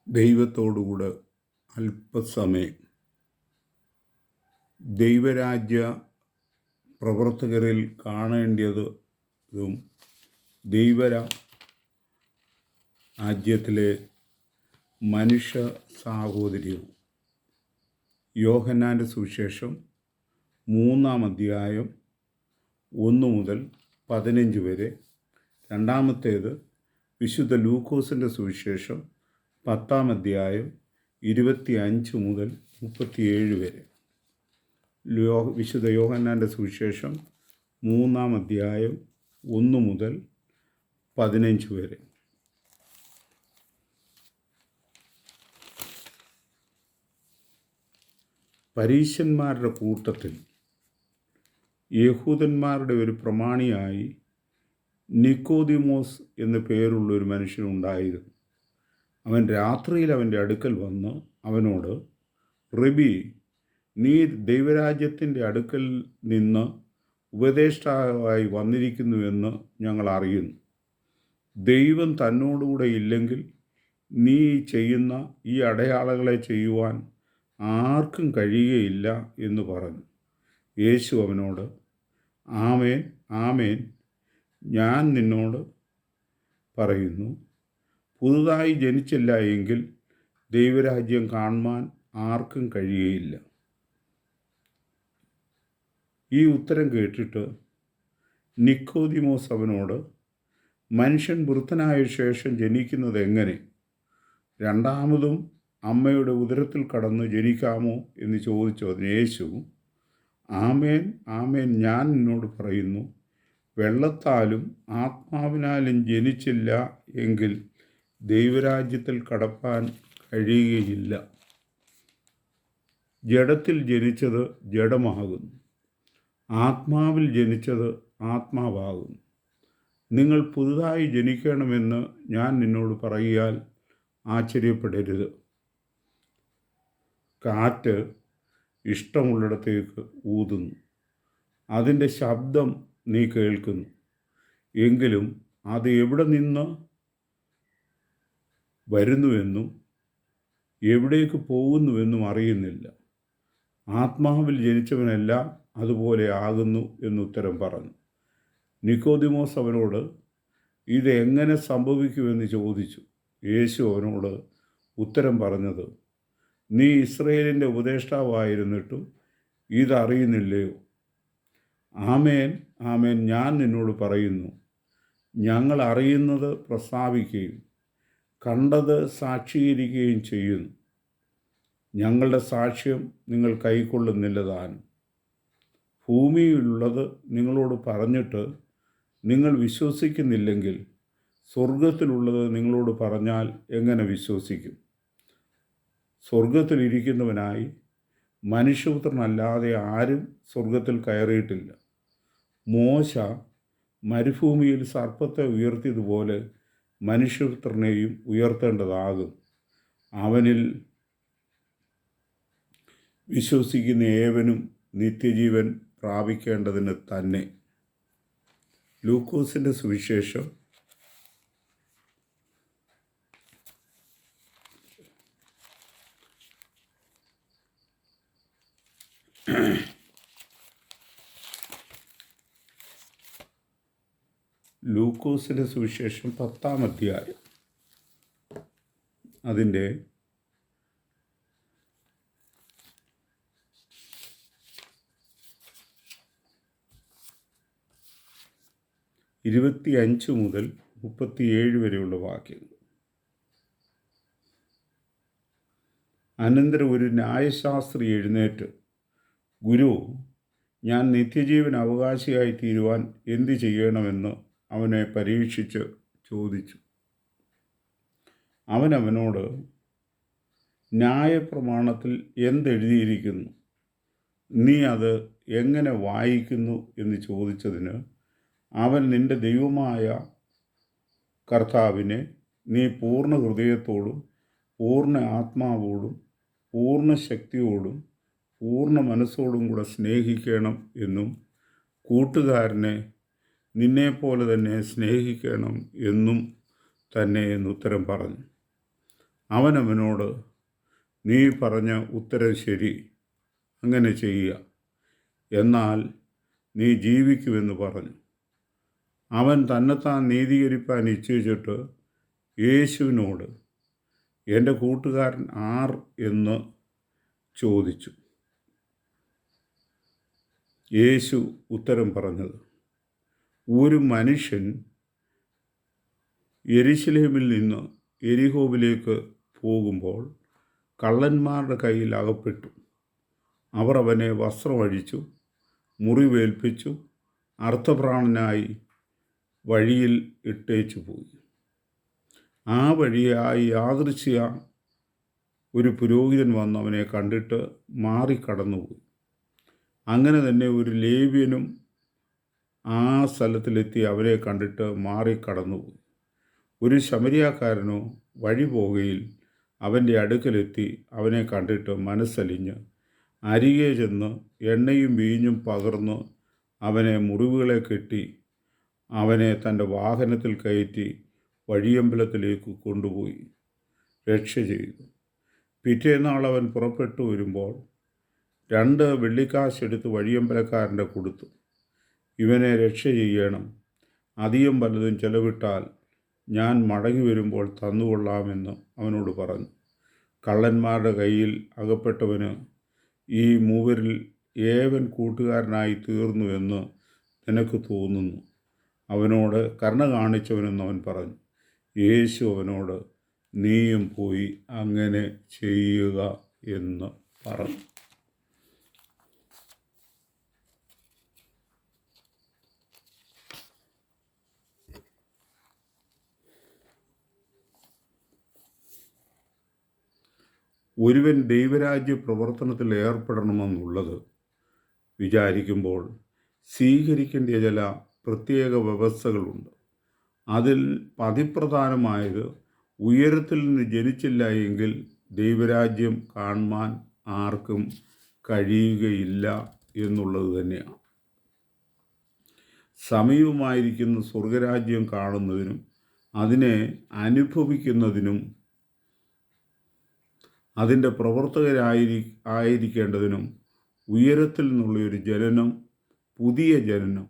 ദൈവത്തോടുകൂടെ അല്പസമയം ദൈവരാജ്യ പ്രവർത്തകരിൽ കാണേണ്ടതും ദൈവരാജ്യത്തിലെ മനുഷ്യ സാഹോദര്യവും. യോഹന്നാൻ്റെ സുവിശേഷം 3-ാം അധ്യായം 1 മുതൽ 15 വരെ. രണ്ടാമത്തേത് വിശുദ്ധ ലൂക്കോസിൻ്റെ സുവിശേഷം 10-ാം അധ്യായം 25 മുതൽ 37 വരെ. വിശുദ്ധ യോഹന്നാൻ്റെ സുവിശേഷം 3-ാം അധ്യായം 1 മുതൽ 15 വരെ. പരീശന്മാരുടെ കൂട്ടത്തിൽ യഹൂദന്മാരുടെ ഒരു പ്രമാണിയായി നിക്കോദിമോസ് എന്നു പേരുള്ള ഒരു മനുഷ്യനുണ്ടായിരുന്നു. അവൻ രാത്രിയിൽ അവൻ്റെ അടുക്കൽ വന്ന് അവനോട്, റബി, നീ ദൈവരാജ്യത്തിൻ്റെ അടുക്കൽ നിന്ന് ഉപദേഷ്ടാവായി വന്നിരിക്കുന്നുവെന്ന് ഞങ്ങൾ അറിയുന്നു. ദൈവം തന്നോടുകൂടെ ഇല്ലെങ്കിൽ നീ ചെയ്യുന്ന ഈ അടയാളങ്ങളെ ചെയ്യുവാൻ ആർക്കും കഴിയുകയില്ല എന്ന് പറഞ്ഞു. യേശു അവനോട്, ആമേൻ ആമേൻ, ഞാൻ നിന്നോട് പറയുന്നു, പുതുതായി ജനിച്ചില്ല എങ്കിൽ ദൈവരാജ്യം കാണുവാൻ ആർക്കും കഴിയുകയില്ല. ഈ ഉത്തരം കേട്ടിട്ട് നിക്കോദിമോസ് അവനോട്, മനുഷ്യൻ വൃദ്ധനായ ശേഷം ജനിക്കുന്നത് എങ്ങനെ? രണ്ടാമതും അമ്മയുടെ ഉദരത്തിൽ കടന്ന് ജനിക്കാമോ എന്ന് ചോദിച്ചു. അതിന് യേശു, ആമേൻ ആമേൻ, ഞാൻ നിന്നോട് പറയുന്നു, വെള്ളത്താലും ആത്മാവിനാലും ജനിച്ചില്ല എങ്കിൽ ദൈവരാജ്യത്തിൽ കടപ്പാൻ കഴിയുകയില്ല. ജഡത്തിൽ ജനിച്ചത് ജഡമാകുന്നു, ആത്മാവിൽ ജനിച്ചത് ആത്മാവാകുന്നു. നിങ്ങൾ പുതുതായി ജനിക്കണമെന്ന് ഞാൻ നിന്നോട് പറയാൽ ആശ്ചര്യപ്പെടരുത്. കാറ്റ് ഇഷ്ടമുള്ളിടത്തേക്ക് ഊതുന്നു, അതിൻ്റെ ശബ്ദം നീ കേൾക്കുന്നു, എങ്കിലും അത് എവിടെ നിന്ന് വരുന്നുവെന്നും എവിടേക്ക് പോകുന്നുവെന്നും അറിയുന്നില്ല. ആത്മാവിൽ ജനിച്ചവനെല്ലാം അതുപോലെ ആകുന്നു എന്നുത്തരം പറഞ്ഞു. നിക്കോദിമോസ് അവനോട്, ഇത് എങ്ങനെ സംഭവിക്കുമെന്ന് ചോദിച്ചു. യേശു അവനോട് ഉത്തരം പറഞ്ഞത്, നീ ഇസ്രയേലിൻ്റെ ഉപദേഷ്ടാവായിരുന്നിട്ടും ഇതറിയുന്നില്ലയോ? ആമേൻ ആമേൻ, ഞാൻ നിന്നോട് പറയുന്നു, ഞങ്ങൾ അറിയുന്നത് പ്രസ്താവിക്കുകയും കണ്ടത് സാക്ഷീകരിക്കുകയും ചെയ്യുന്നു. ഞങ്ങളുടെ സാക്ഷ്യം നിങ്ങൾ കൈക്കൊള്ളുന്നില്ല താനും. ഭൂമിയിലുള്ളത് നിങ്ങളോട് പറഞ്ഞിട്ട് നിങ്ങൾ വിശ്വസിക്കുന്നില്ലെങ്കിൽ സ്വർഗത്തിലുള്ളത് നിങ്ങളോട് പറഞ്ഞാൽ എങ്ങനെ വിശ്വസിക്കും? സ്വർഗത്തിലിരിക്കുന്നവനായി മനുഷ്യപുത്രനല്ലാതെ ആരും സ്വർഗത്തിൽ കയറിയിട്ടില്ല. മോശ മരുഭൂമിയിൽ സർപ്പത്തെ ഉയർത്തിയതുപോലെ മനുഷ്യപുത്രനെയും ഉയർത്തേണ്ടതാകും. അവനിൽ വിശ്വസിക്കുന്ന ഏവനും നിത്യജീവൻ പ്രാപിക്കേണ്ടതിന് തന്നെ. ലൂക്കോസിൻ്റെ സുവിശേഷം 10-ാം അധ്യായം അതിൻ്റെ 25 മുതൽ 37 വരെയുള്ള വാക്യങ്ങൾ. അനന്തരം ഒരു ന്യായശാസ്ത്രി എഴുന്നേറ്റ്, ഗുരു, ഞാൻ നിത്യജീവൻ അവകാശിയായി തീരുവാൻ എന്ത് ചെയ്യണമെന്ന് അവനെ പരീക്ഷിച്ച് ചോദിച്ചു. അവനോട്, ന്യായപ്രമാണത്തിൽ എന്തെഴുതിയിരിക്കുന്നു? നീ അത് എങ്ങനെ വായിക്കുന്നു എന്ന് ചോദിച്ചതിന് അവൻ, നിൻ്റെ ദൈവമായ കർത്താവിനെ നീ പൂർണ്ണ ഹൃദയത്തോടും പൂർണ്ണ ആത്മാവോടും പൂർണ്ണ ശക്തിയോടും പൂർണ്ണ മനസ്സോടും കൂടെ സ്നേഹിക്കണം എന്നും കൂട്ടുകാരനെ നിന്നെപ്പോലെ തന്നെ സ്നേഹിക്കണം എന്നും തന്നെ എന്നുത്തരം പറഞ്ഞു. അവനവനോട്, നീ പറഞ്ഞ ഉത്തരം ശരി, അങ്ങനെ ചെയ്യുക, എന്നാൽ നീ ജീവിക്കുമെന്ന് പറഞ്ഞു. അവൻ തന്നെത്താൻ നീതീകരിപ്പാൻ ഇച്ഛിച്ചിട്ട് യേശുവിനോട്, എൻ്റെ കൂട്ടുകാരൻ ആർ എന്ന് ചോദിച്ചു. യേശു ഉത്തരം പറഞ്ഞത്, ഒരു മനുഷ്യൻ യെരുശലേമിൽ നിന്ന് യെരിഹോവിലേക്ക് പോകുമ്പോൾ കള്ളന്മാരുടെ കയ്യിൽ അകപ്പെട്ടു. അവർ അവനെ വസ്ത്രമഴിച്ചു, മുറിവേൽപ്പിച്ചു, അർത്ഥപ്രാണനായി വഴിയിൽ ഇട്ടേച്ചു പോയി. ആ വഴിയായി യാദൃച്ഛിക ഒരു പുരോഹിതൻ വന്ന് അവനെ കണ്ടിട്ട് മാറിക്കടന്നുപോയി. അങ്ങനെ തന്നെ ഒരു ലേവ്യനും ആ സ്ഥലത്തിലെത്തി അവരെ കണ്ടിട്ട് മാറിക്കടന്നുപോയി. ഒരു ശമരിയാക്കാരനോ വഴി പോകയിൽ അവൻ്റെ അടുക്കലെത്തി അവനെ കണ്ടിട്ട് മനസ്സലിഞ്ഞ് അരികെ ചെന്ന് എണ്ണയും വീഞ്ഞും പകർന്ന് അവനെ മുറിവുകളെ കെട്ടി അവനെ തൻ്റെ വാഹനത്തിൽ കയറ്റി വഴിയമ്പലത്തിലേക്ക് കൊണ്ടുപോയി രക്ഷ ചെയ്തു. പിറ്റേന്നാൾ അവൻ പുറപ്പെട്ടു വരുമ്പോൾ 2 വെള്ളിക്കാശ് എടുത്ത് വഴിയമ്പലക്കാരൻ്റെ കൊടുത്തു. ഇവനെ രക്ഷ ചെയ്യണം, അധികം പലതും ചെലവിട്ടാൽ ഞാൻ മടങ്ങി വരുമ്പോൾ തന്നുകൊള്ളാമെന്ന് അവനോട് പറഞ്ഞു. കള്ളന്മാരുടെ കയ്യിൽ അകപ്പെട്ടവന് ഈ മൂവരിൽ ഏവൻ കൂട്ടുകാരനായി തീർന്നു എന്ന് നിനക്ക് തോന്നുന്നു? അവനോട് കരുണ കാണിച്ചവനെന്ന് അവൻ പറഞ്ഞു. യേശു അവനോട്, നീയും പോയി അങ്ങനെ ചെയ്യുക എന്ന് പറഞ്ഞു. ഒരുവൻ ദൈവരാജ്യ പ്രവർത്തനത്തിൽ ഏർപ്പെടണമെന്നുള്ളത് വിചാരിക്കുമ്പോൾ സ്വീകരിക്കേണ്ട ചില പ്രത്യേക വ്യവസ്ഥകളുണ്ട്. അതിൽ അതിപ്രധാനമായത്, ഉയരത്തിൽ നിന്ന് ജനിച്ചില്ല എങ്കിൽ ദൈവരാജ്യം കാണുവാൻ ആർക്കും കഴിയുകയില്ല എന്നുള്ളത് തന്നെയാണ്. സമീപമായിരിക്കുന്ന സ്വർഗരാജ്യം കാണുന്നതിനും അതിനെ അനുഭവിക്കുന്നതിനും അതിൻ്റെ പ്രവർത്തകരായിരിക്കേണ്ടതിനും ഉയരത്തിൽ നിന്നുള്ളൊരു ജനനം, പുതിയ ജനനം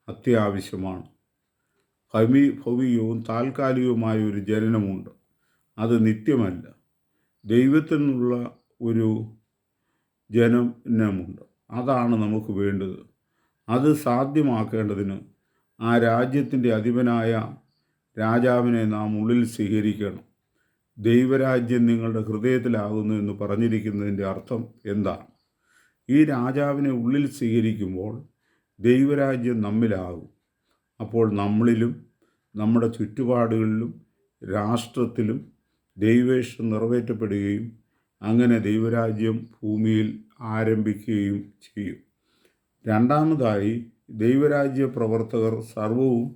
അത്യാവശ്യമാണ്. ഭൗമികവും താൽക്കാലികവുമായ ഒരു ജനനമുണ്ട്, അത് നിത്യമല്ല. ദൈവത്തിൽ നിന്നുള്ള ഒരു ജനനമുണ്ട്, അതാണ് നമുക്ക് വേണ്ടത്. അത് സാധ്യമാക്കേണ്ടതിന് ആ രാജ്യത്തിൻ്റെ അധിപനായ രാജാവിനെ നാം ഉള്ളിൽ സ്വീകരിക്കണം. ദൈവരാജ്യം നിങ്ങളുടെ ഹൃദയത്തിലാകുന്നു എന്ന് പറഞ്ഞിരിക്കുന്നതിൻ്റെ അർത്ഥം എന്താണ്? ഈ രാജാവിനെ ഉള്ളിൽ സ്വീകരിക്കുമ്പോൾ ദൈവരാജ്യം നമ്മിലാകും. അപ്പോൾ നമ്മളിലും നമ്മുടെ ചുറ്റുപാടുകളിലും രാഷ്ട്രത്തിലും ദൈവേഷ്ടം നിറവേറ്റപ്പെടുകയും അങ്ങനെ ദൈവരാജ്യം ഭൂമിയിൽ ആരംഭിക്കുകയും ചെയ്യും. രണ്ടാമതായി, ദൈവരാജ്യ പ്രവർത്തകർ സർവവും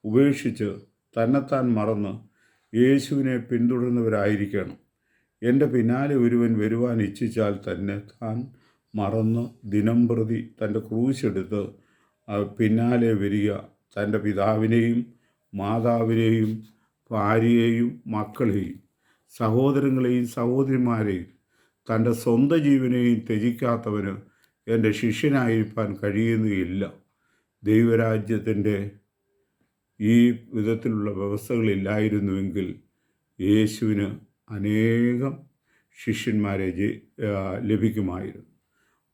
ഉപേക്ഷിച്ച് തന്നെത്താൻ മറന്ന് യേശുവിനെ പിന്തുടരുന്നവരായിരിക്കണം. എൻ്റെ പിന്നാലെ ഒരുവൻ വരുവാൻ ഇച്ഛിച്ചാൽ തന്നെ താൻ മറന്ന് ദിനംപ്രതി തൻ്റെ ക്രൂശെടുത്ത് പിന്നാലെ വരിക, തൻ്റെ പിതാവിനെയും മാതാവിനെയും ഭാര്യയെയും മക്കളെയും സഹോദരങ്ങളെയും സഹോദരിമാരെയും തൻ്റെ സ്വന്തം ജീവനെയും ത്യജിക്കാത്തവന് എൻ്റെ ശിഷ്യനായിരിക്കാൻ കഴിയുകയില്ല. ദൈവരാജ്യത്തിൻ്റെ ഈ വിധത്തിലുള്ള വ്യവസ്ഥകളില്ലായിരുന്നുവെങ്കിൽ യേശുവിന് അനേകം ശിഷ്യന്മാരെ ലഭിക്കുമായിരുന്നു.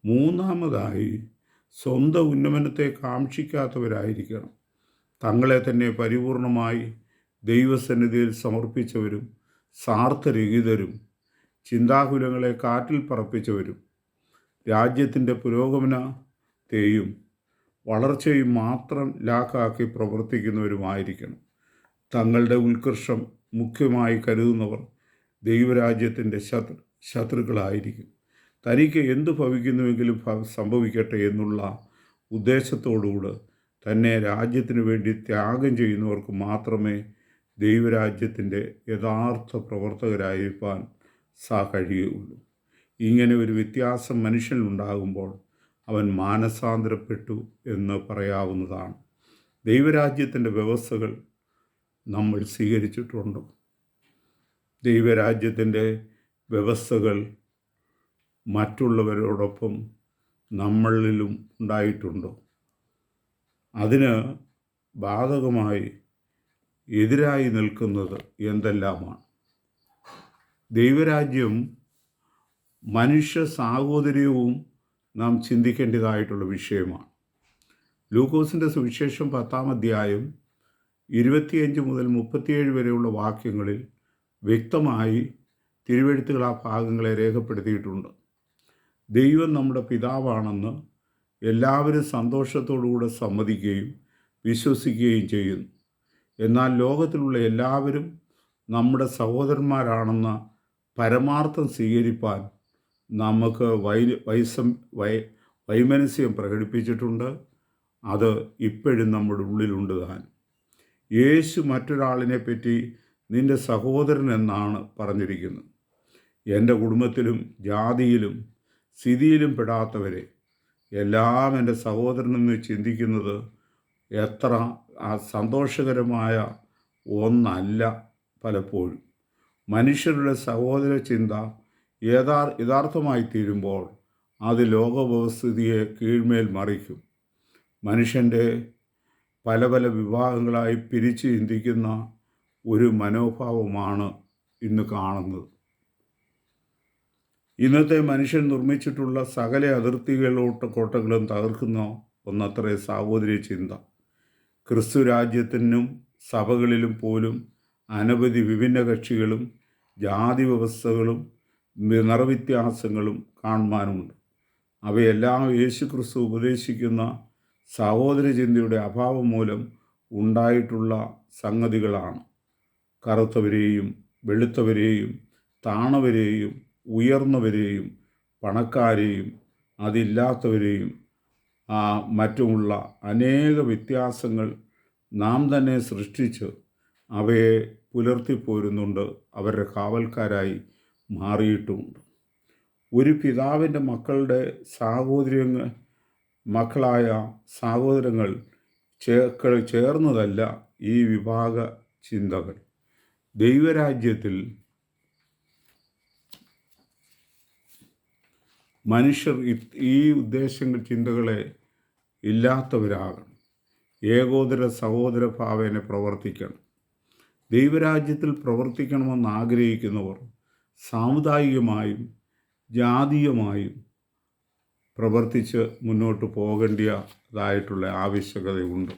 മൂന്നാമതായി, സ്വന്തം ഉന്നമനത്തെ കാക്ഷിക്കാത്തവരായിരിക്കണം. തങ്ങളെ തന്നെ പരിപൂർണമായി ദൈവസന്നിധിയിൽ സമർപ്പിച്ചവരും സ്വാർത്ഥരഹിതരും ചിന്താകുലങ്ങളെ കാറ്റിൽ പറപ്പിച്ചവരും രാജ്യത്തിൻ്റെ പുരോഗമനത്തെയും വളർച്ചയും മാത്രം ലാക്കാക്കി പ്രവർത്തിക്കുന്നവരുമായിരിക്കണം. തങ്ങളുടെ ഉത്കർഷം മുഖ്യമായി കരുതുന്നവർ ദൈവരാജ്യത്തിൻ്റെ ശത്രുക്കളായിരിക്കും. തനിക്ക് എന്തു ഭവിക്കുന്നുവെങ്കിലും സംഭവിക്കട്ടെ എന്നുള്ള ഉദ്ദേശത്തോടുകൂടെ തന്നെ രാജ്യത്തിനു വേണ്ടി ത്യാഗം ചെയ്യുന്നവർക്ക് മാത്രമേ ദൈവരാജ്യത്തിൻ്റെ യഥാർത്ഥ പ്രവർത്തകരായിരിക്കാൻ കഴിയുകയുള്ളൂ. ഇങ്ങനെ ഒരു വ്യത്യാസം മനുഷ്യനുണ്ടാകുമ്പോൾ അവൻ മാനസാന്തരപ്പെട്ടു എന്ന് പറയാവുന്നതാണ്. ദൈവരാജ്യത്തിൻ്റെ വ്യവസ്ഥകൾ നമ്മൾ സ്വീകരിച്ചിട്ടുണ്ട്. ദൈവരാജ്യത്തിൻ്റെ വ്യവസ്ഥകൾ മറ്റുള്ളവരോടൊപ്പം നമ്മളിലും ഉണ്ടായിട്ടുണ്ടോ? അതിന് ബാധകമായി എതിരായി നിൽക്കുന്നത് എന്തെല്ലാമാണ്? ദൈവരാജ്യം മനുഷ്യ സാഹോദര്യവും നാം ചിന്തിക്കേണ്ടതായിട്ടുള്ള വിഷയമാണ്. ലൂക്കോസിൻ്റെ സുവിശേഷം 10-ാം അധ്യായം 25 മുതൽ 37 വരെയുള്ള വാക്യങ്ങളിൽ വ്യക്തമായി തിരുവെഴുത്തുകൾ ആ ഭാഗങ്ങളെ രേഖപ്പെടുത്തിയിട്ടുണ്ട്. ദൈവം നമ്മുടെ പിതാവാണെന്ന് എല്ലാവരും സന്തോഷത്തോടുകൂടെ സമ്മതിക്കുകയും വിശ്വസിക്കുകയും ചെയ്യുന്നു. എന്നാൽ ലോകത്തിലുള്ള എല്ലാവരും നമ്മുടെ സഹോദരന്മാരാണെന്ന പരമാർത്ഥം സ്വീകരിപ്പാൻ നമുക്ക് വൈമനസ്യം പ്രകടിപ്പിച്ചിട്ടുണ്ട്. അത് ഇപ്പോഴും നമ്മുടെ ഉള്ളിലുണ്ട് താൻ. യേശു മറ്റൊരാളിനെ പറ്റി നിൻ്റെ സഹോദരൻ എന്നാണ് പറഞ്ഞിരിക്കുന്നത്. എൻ്റെ കുടുംബത്തിലും ജാതിയിലും സ്ഥിതിയിലും പെടാത്തവരെ എല്ലാം എൻ്റെ സഹോദരനെന്ന് ചിന്തിക്കുന്നത് എത്ര സന്തോഷകരമായ ഒന്നല്ല. പലപ്പോഴും മനുഷ്യരുടെ സഹോദര ചിന്ത യഥാർത്ഥമായി തീരുമ്പോൾ അത് ലോകവ്യവസ്ഥിതിയെ കീഴ്മേൽ മറിക്കും. മനുഷ്യൻ്റെ പല പല വിഭാഗങ്ങളായി പിരിച്ച് ചിന്തിക്കുന്ന ഒരു മനോഭാവമാണ് ഇന്ന് കാണുന്നത്. ഇന്നത്തെ മനുഷ്യൻ നിർമ്മിച്ചിട്ടുള്ള സകല കോട്ടകളും തകർക്കുന്ന ഒന്നത്രേ സാഹോദര്യ ചിന്ത. ക്രിസ്തു രാജ്യത്തിനും സഭകളിലും പോലും അനവധി വിഭിന്ന കക്ഷികളും ജാതി വ്യവസ്ഥകളും നിറവ്യത്യാസങ്ങളും കാണുവാനുണ്ട്. അവയെല്ലാം യേശു ക്രിസ്തു ഉപദേശിക്കുന്ന സഹോദര ചിന്തയുടെ അഭാവം മൂലം ഉണ്ടായിട്ടുള്ള സംഗതികളാണ്. കറുത്തവരെയും വെളുത്തവരെയും താണവരെയും ഉയർന്നവരെയും പണക്കാരെയും അതില്ലാത്തവരെയും മറ്റുമുള്ള അനേക വ്യത്യാസങ്ങൾ നാം തന്നെ സൃഷ്ടിച്ച് അവയെ പുലർത്തിപ്പോരുന്നുണ്ട്. അവരുടെ കാവൽക്കാരായി മാറിയിട്ടുമുണ്ട്. ഒരു പിതാവിൻ്റെ മക്കളായ സഹോദരങ്ങൾ ചേർന്നതല്ല ഈ വിഭാഗ ചിന്തകൾ. ദൈവരാജ്യത്തിൽ മനുഷ്യർ ഈ ചിന്തകളെ ഇല്ലാത്തവരാകണം. ഏകോദര സഹോദര ഭാവേന പ്രവർത്തിക്കണം. ദൈവരാജ്യത്തിൽ പ്രവർത്തിക്കണമെന്ന് ആഗ്രഹിക്കുന്നവർ സാമുദായികമായും ജാതീയമായും പ്രവർത്തിച്ച് മുന്നോട്ട് പോകേണ്ടതായിട്ടുള്ള ആവശ്യകതയുണ്ട്.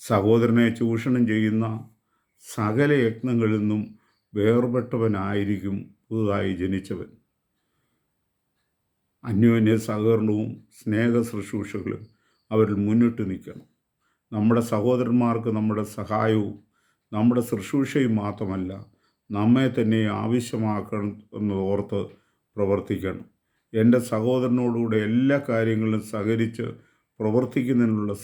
സഹോദരനെ ചൂഷണം ചെയ്യുന്ന സകല യത്നങ്ങളിൽ നിന്നും വേർപെട്ടവനായിരിക്കും പുതുതായി ജനിച്ചവൻ. അന്യോന്യ സഹകരണവും സ്നേഹ ശുശ്രൂഷകളും അവരിൽ മുന്നിട്ട് നിൽക്കണം. നമ്മുടെ സഹോദരന്മാർക്ക് നമ്മുടെ സഹായവും നമ്മുടെ ശുശ്രൂഷയും മാത്രമല്ല, നമ്മെ തന്നെ ആവശ്യമാക്കണം എന്നോർത്ത് പ്രവർത്തിക്കണം. എൻ്റെ സഹോദരനോടുകൂടെ എല്ലാ കാര്യങ്ങളിലും സഹകരിച്ച് പ്രവർത്തിക്കുന്നതിനുള്ള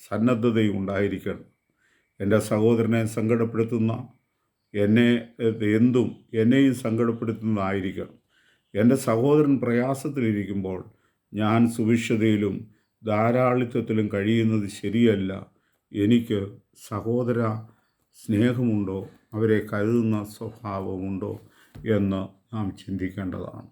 സന്നദ്ധതയും ഉണ്ടായിരിക്കണം. എൻ്റെ സഹോദരനെ സങ്കടപ്പെടുത്തുന്ന എന്നെയും സങ്കടപ്പെടുത്തുന്നതായിരിക്കണം. എൻ്റെ സഹോദരൻ പ്രയാസത്തിലിരിക്കുമ്പോൾ ഞാൻ സുഭിക്ഷതയിലും ധാരാളിത്വത്തിലും കഴിയുന്നത് ശരിയല്ല. എനിക്ക് സഹോദര സ്നേഹമുണ്ടോ, അവരെ കരുതുന്ന സ്വഭാവമുണ്ടോ എന്ന് നാം ചിന്തിക്കേണ്ടതാണ്.